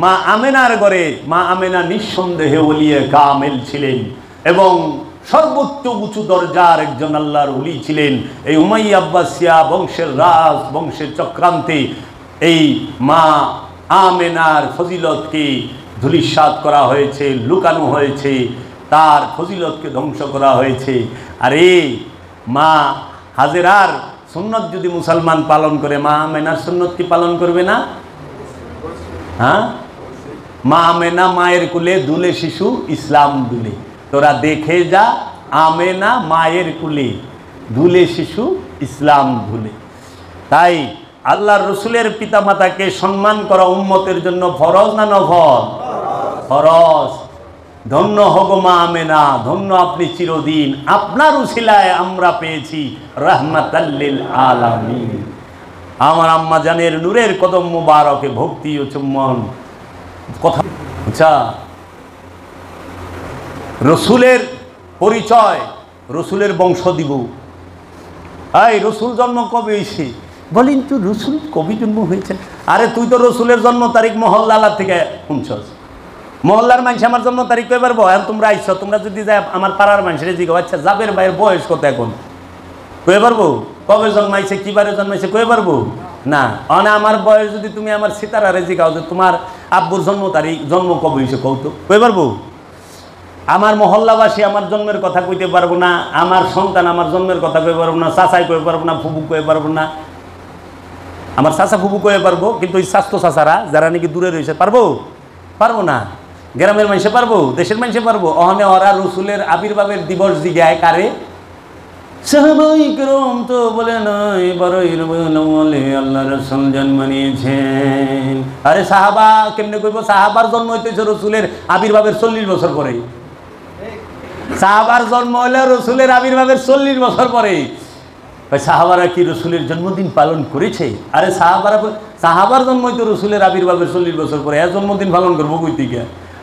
মা আমেনার ঘরে মা আমেনা নিঃসন্দেহে ওলিয়ে কামেল ছিলেন এবং সর্বোচ্চ উঁচু দরজার একজন আল্লাহর ওলি ছিলেন। এই উমাইয়া আব্বাসিয়া বংশের রাজ বংশের চক্রান্তে এই মা আমেনার ফজিলতকে ধূলিসাৎ করা হয়েছে, লুকানো হয়েছে, তার ফজিলতকে ধ্বংস করা হয়েছে। আর এই মা হাজেরার সুন্নত যদি মুসলমান পালন করে, মা আমেনার সুন্নত কি পালন করবে না? হ্যাঁ, মা আমেনা মায়ের কুলে দুলে শিশু ইসলাম দুলে। তোরা দেখে যা, আমেনা মায়ের কুলে দুলে শিশু ইসলাম ধুলে। তাই আল্লাহর রসুলের পিতামাতাকে সম্মান করা উম্মতের জন্য ফরজ না নফল? ফরজ। ধন্য হগো মা আমেনা, ধন্য আপনি চিরদিন, আপনার উসিলায় আমরা পেয়েছি রাহমাতাল লিল আলামিন। আমার আম্মা জানের নূরের কদম মুবারকে ভক্তি ও চুম্বন। কথা আচ্ছা, রসুলের পরিচয়, রসুলের বংশ দিব। এই রসুল জন্ম কবে হয়েছে? বলেন তো রসুল কবে জন্ম হয়েছে? আরে তুই তো রসুলের জন্ম তারিখ মহল্লার থেকে শুনছস। মহল্লার মানুষ আমার জন্ম তারিখ কয়ে পারবো? এখন তোমরা আইস, তোমরা যদি যায় আমার পাড়ার মানুষের জিজ্ঞাসা, আচ্ছা জাবের ভাইয়ের বয়স কত এখন, কয়ে পারবো? কবে জন্মাইছে, কিবারে জন্মাইছে কয়ে পারবো না? আমার বয়স যদি তুমি আমার সিতারারে জিজ্ঞাও যে তোমার আব্বুর জন্ম তারিখ, জন্ম কবে হয়েছে কও তো, কয়ে পারবো? আমার মহল্লাবাসী আমার জন্মের কথা কইতে পারবো না, আমার সন্তান আমার জন্মের কথা কয়ে পারবো না, চাচাই কয়ে পারবো না, ফুবু কয়ে পারবো না। আমার চাচা ফুবু কয়ে পারবো, কিন্তু ওই স্বাস্থ্য চাচারা যারা নাকি দূরে রয়েছে পারবো? পারবো না। গ্রামের মানুষে পারবো? দেশের মানুষে পারবো? অহনে ওরা রসুলের আবির্ভাবের দিবস জিগায় কারে? সাহাবায়ে কেরাম তো বলে নয় বড়ই বলে আল্লাহ রসুল জন্ম নিয়েছেন। আরে সাহাবা কেমনে কইব? সাহাবার জন্ম হইতেছে রসুলের আবির্ভাবের 40 বছর পরে। সাহাবার জন্ম হইলে রসুলের আবির্ভাবের 40 বছর পরে। সাহাবারা কি রসুলের জন্মদিন পালন করেছে? আরে সাহাবার জন্ম হইতো রসুলের আবির্ভাবের 40 বছর পরে, এর জন্মদিন পালন করবো কই থেকে?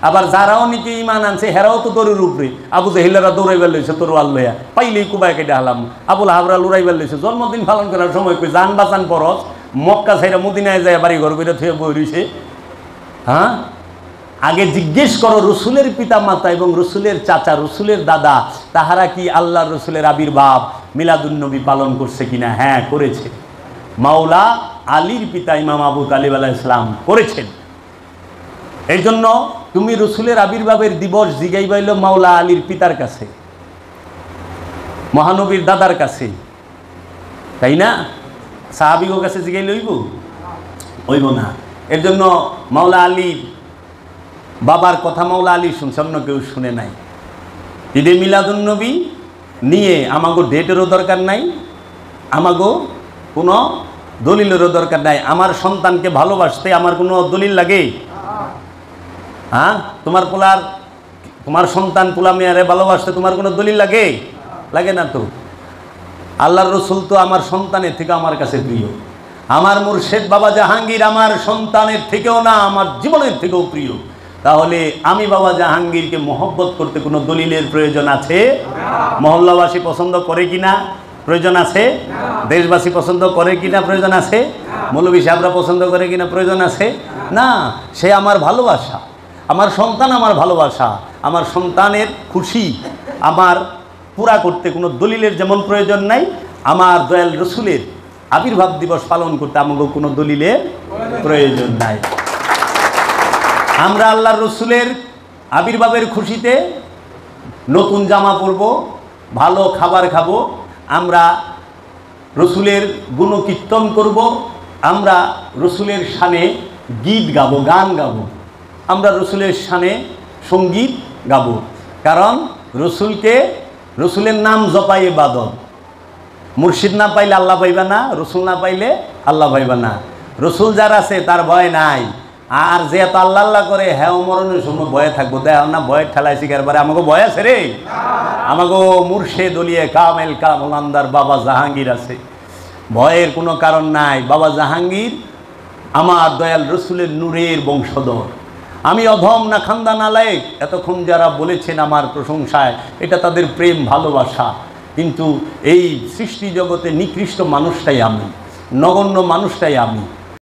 আবার যারাও নাকি ইমান আনছে হেরাও তো তরুর উপরে। আবু জাহিলারা দৌড়াইবার লইছে তরোয়াল লইয়া, পাইলেই কুবাই কেটে হালাম। আবুল হাবরা লুড়াইবার লইছে। জন্মদিন পালন করার সময় কই জান বাঁচান পরশ, মক্কা ছাইরা মদিনায় যায় বাড়ি ঘর করে থুয়ে বই রইছে। হ্যাঁ, আগে জিজ্ঞেস করো রসুলের পিতা মাতা এবং রসুলের চাচা, রসুলের দাদা, তাহারা কি আল্লাহর রসুলের আবির্ভাব মিলাদুন্নবী পালন করছে কিনা? হ্যাঁ করেছে। মাওলা আলীর পিতা ইমাম আবু তালিব আলাইহিস সালাম করেছেন। এই জন্য তুমি রসুলের আবির্ভাবের দিবস জিগাইবাইল মাওলা আলীর পিতার কাছে, মহানবীর দাদার কাছে, তাই না? সাহাবিগো কাছে জিগাইলে হইব না। এর জন্য মাওলা আলীর বাবার কথা মাওলা আলী শুনছে, অন্য কেউ শুনে নাই। ঈদে মিলাদুন্নবী নিয়ে আমাগো ডেটেরও দরকার নাই, আমাগো কোনো দলিলেরও দরকার নাই। আমার সন্তানকে ভালোবাসতে আমার কোনো দলিল লাগে? হ্যাঁ, তোমার সন্তান পোলা মেয়ারে ভালোবাসতে তোমার কোনো দলিল লাগে? লাগে না তো। আল্লাহর রসুল তো আমার সন্তানের থেকে আমার কাছে প্রিয়। আমার মুর্শেদ বাবা জাহাঙ্গীর আমার সন্তানের থেকেও না, আমার জীবনের থেকেও প্রিয়। তাহলে আমি বাবা জাহাঙ্গীরকে মহব্বত করতে কোনো দলিলের প্রয়োজন আছে? মহল্লাবাসী পছন্দ করে কিনা প্রয়োজন আছে? দেশবাসী পছন্দ করে কিনা প্রয়োজন আছে? মৌলভী সাহেবরা পছন্দ করে কিনা প্রয়োজন আছে? না, সে আমার ভালোবাসা, আমার সন্তান আমার ভালোবাসা, আমার সন্তানের খুশি আমার পুরা করতে কোনো দলিলের যেমন প্রয়োজন নাই, আমার দয়াল রসুলের আবির্ভাব দিবস পালন করতে আমাকে কোনো দলিলের প্রয়োজন নাই। আমরা আল্লাহর রসুলের আবির্ভাবের খুশিতে নতুন জামা পরব, ভালো খাবার খাবো, আমরা রসুলের গুণকীর্তন করব, আমরা রসুলের শানে গীত গাবো, গান গাবো, আমরা রসুলের শানে সঙ্গীত গাবো। কারণ রসুলের নাম জপাই ইবাদত। মুর্শিদ না পাইলে আল্লাহ পাইবা না, রসুল না পাইলে আল্লাহ পাইবা না। রসুল যার আছে তার ভয় নাই। আর যে এত আল্লাহ আল্লাহ করে হ্যাঁ মরণের সময় ভয়ে থাকবো, দেখ না ভয়ের ঠেলায় শিকার পারে। আমাকে ভয় আছে রে, আমাকে মুর্শেদ দলিয়ে কামেল কামলান্দার বাবা জাহাঙ্গীর আছে, ভয়ের কোনো কারণ নাই। বাবা জাহাঙ্গীর আমার দয়াল রসুলের নূরের বংশধর। আমি অধম না খানদান আলায়েক, এতক্ষণ যারা বলেছেন আমার প্রশংসায়, এটা তাদের প্রেম ভালোবাসা। কিন্তু এই সৃষ্টি জগতে নিকৃষ্ট মানুষটাই আমি, নগণ্য মানুষটাই আমি।